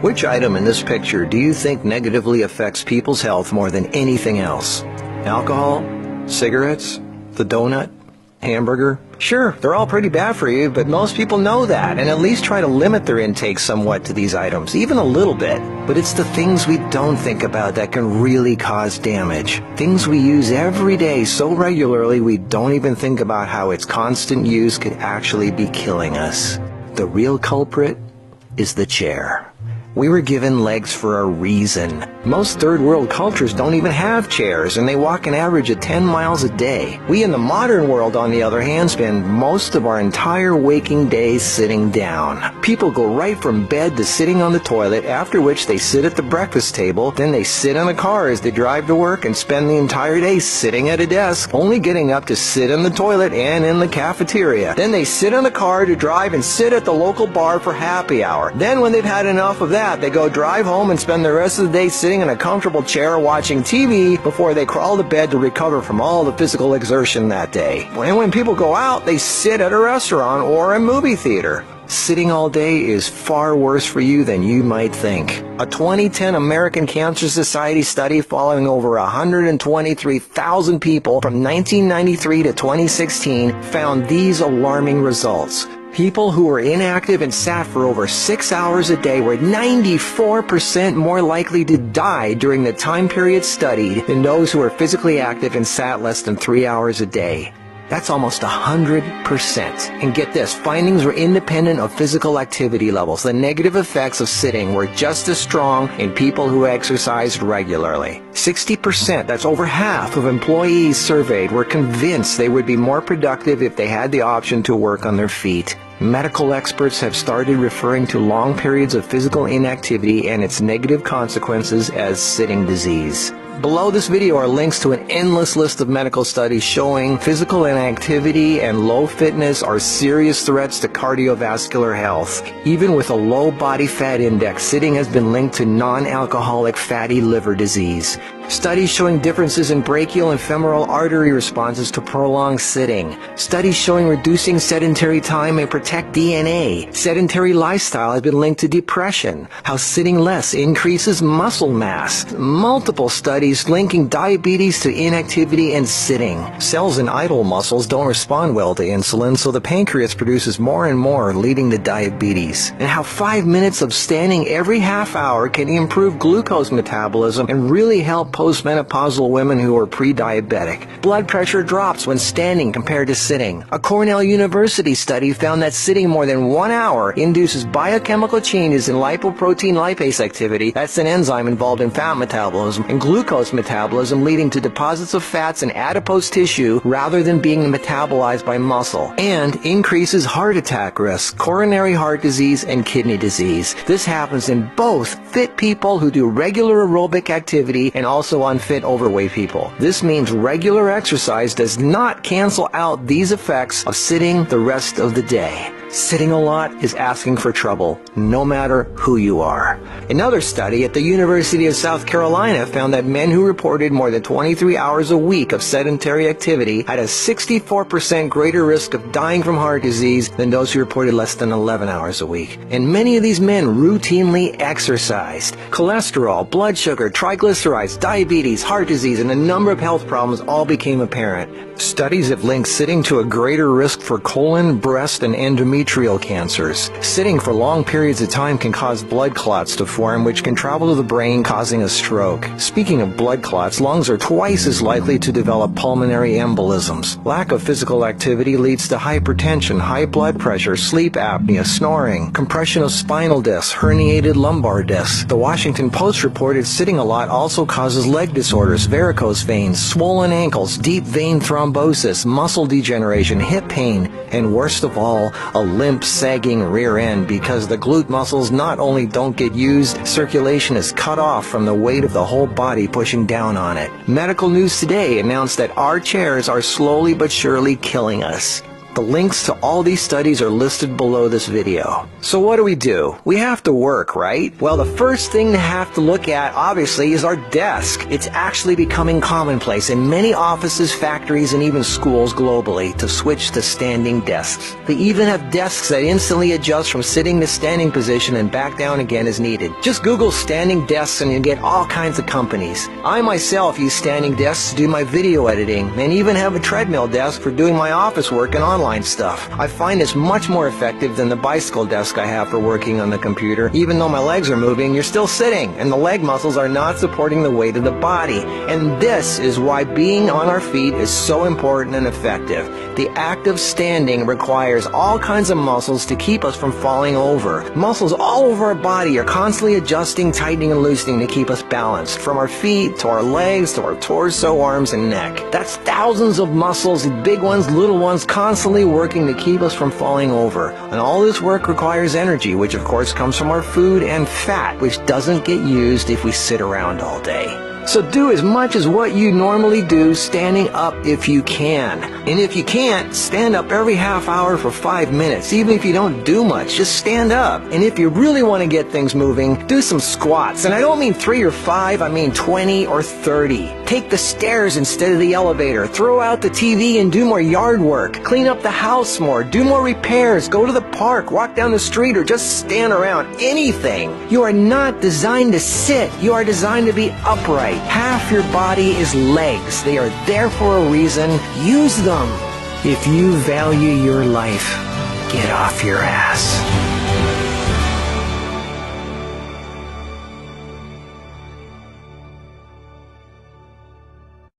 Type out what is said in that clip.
Which item in this picture do you think negatively affects people's health more than anything else? Alcohol? Cigarettes? The donut? Hamburger? Sure, they're all pretty bad for you, but most people know that and at least try to limit their intake somewhat to these items, even a little bit. But it's the things we don't think about that can really cause damage. Things we use every day so regularly we don't even think about how its constant use could actually be killing us. The real culprit is the chair. We were given legs for a reason. Most third world cultures don't even have chairs, and they walk an average of 10 miles a day. We in the modern world, on the other hand, spend most of our entire waking days sitting down. People go right from bed to sitting on the toilet, after which they sit at the breakfast table, then they sit in a car as they drive to work and spend the entire day sitting at a desk, only getting up to sit in the toilet and in the cafeteria. Then they sit in the car to drive and sit at the local bar for happy hour. Then when they've had enough of that, they go drive home and spend the rest of the day sitting in a comfortable chair watching TV before they crawl to bed to recover from all the physical exertion that day. And when people go out, they sit at a restaurant or a movie theater. Sitting all day is far worse for you than you might think. A 2010 American Cancer Society study following over 123,000 people from 1993 to 2016 found these alarming results. People who were inactive and sat for over 6 hours a day were 94% more likely to die during the time period studied than those who were physically active and sat less than 3 hours a day. That's almost 100%. And get this, findings were independent of physical activity levels. The negative effects of sitting were just as strong in people who exercised regularly. 60%, that's over half of employees surveyed, were convinced they would be more productive if they had the option to work on their feet. Medical experts have started referring to long periods of physical inactivity and its negative consequences as sitting disease. Below this video are links to an endless list of medical studies showing physical inactivity and low fitness are serious threats to cardiovascular health. Even with a low body fat index, sitting has been linked to non-alcoholic fatty liver disease. Studies showing differences in brachial and femoral artery responses to prolonged sitting. Studies showing reducing sedentary time may protect DNA. Sedentary lifestyle has been linked to depression. How sitting less increases muscle mass. Multiple studies linking diabetes to inactivity and sitting. Cells in idle muscles don't respond well to insulin, so the pancreas produces more and more, leading to diabetes. And how 5 minutes of standing every half hour can improve glucose metabolism and really help postmenopausal women who are pre-diabetic. Blood pressure drops when standing compared to sitting. A Cornell University study found that sitting more than 1 hour induces biochemical changes in lipoprotein lipase activity, that's an enzyme involved in fat metabolism, and glucose metabolism, leading to deposits of fats in adipose tissue rather than being metabolized by muscle, and increases heart attack risk, coronary heart disease, and kidney disease. This happens in both fit people who do regular aerobic activity and also unfit overweight people. This means regular exercise does not cancel out these effects of sitting the rest of the day. Sitting a lot is asking for trouble, no matter who you are. Another study at the University of South Carolina found that men who reported more than 23 hours a week of sedentary activity had a 64% greater risk of dying from heart disease than those who reported less than 11 hours a week. And many of these men routinely exercised. Cholesterol, blood sugar, triglycerides, diabetes, heart disease, and a number of health problems all became apparent. Studies have linked sitting to a greater risk for colon, breast, and endometrial cancers. Sitting for long periods of time can cause blood clots to form, which can travel to the brain, causing a stroke. Speaking of blood clots, lungs are twice as likely to develop pulmonary embolisms. Lack of physical activity leads to hypertension, high blood pressure, sleep apnea, snoring, compression of spinal discs, herniated lumbar discs. The Washington Post reported sitting a lot also causes leg disorders, varicose veins, swollen ankles, deep vein thrombosis, muscle degeneration, hip pain, and worst of all, a limp, sagging rear end because the glute muscles not only don't get used, circulation is cut off from the weight of the whole body pushing down on it. Medical News Today announced that our chairs are slowly but surely killing us. The links to all these studies are listed below this video. So what do? We have to work, right? Well, the first thing to have to look at, obviously, is our desk. It's actually becoming commonplace in many offices, factories, and even schools globally to switch to standing desks. They even have desks that instantly adjust from sitting to standing position and back down again as needed. Just Google standing desks and you get all kinds of companies. I myself use standing desks to do my video editing and even have a treadmill desk for doing my office work and online stuff. I find this much more effective than the bicycle desk I have for working on the computer. Even though my legs are moving, you're still sitting, and the leg muscles are not supporting the weight of the body. And this is why being on our feet is so important and effective. The act of standing requires all kinds of muscles to keep us from falling over. Muscles all over our body are constantly adjusting, tightening, and loosening to keep us balanced, from our feet to our legs to our torso, arms, and neck. That's thousands of muscles, big ones, little ones, constantly working to keep us from falling over. And all this work requires energy, which of course comes from our food, and fat, which doesn't get used if we sit around all day. So do as much as what you normally do standing up if you can. And if you can't, stand up every half hour for 5 minutes. Even if you don't do much, just stand up. And if you really want to get things moving, do some squats. And I don't mean 3 or 5, I mean 20 or 30. Take the stairs instead of the elevator. Throw out the TV and do more yard work. Clean up the house more. Do more repairs. Go to the park. Walk down the street or just stand around. Anything. You are not designed to sit. You are designed to be upright. Half your body is legs. They are there for a reason. Use them. If you value your life, get off your ass.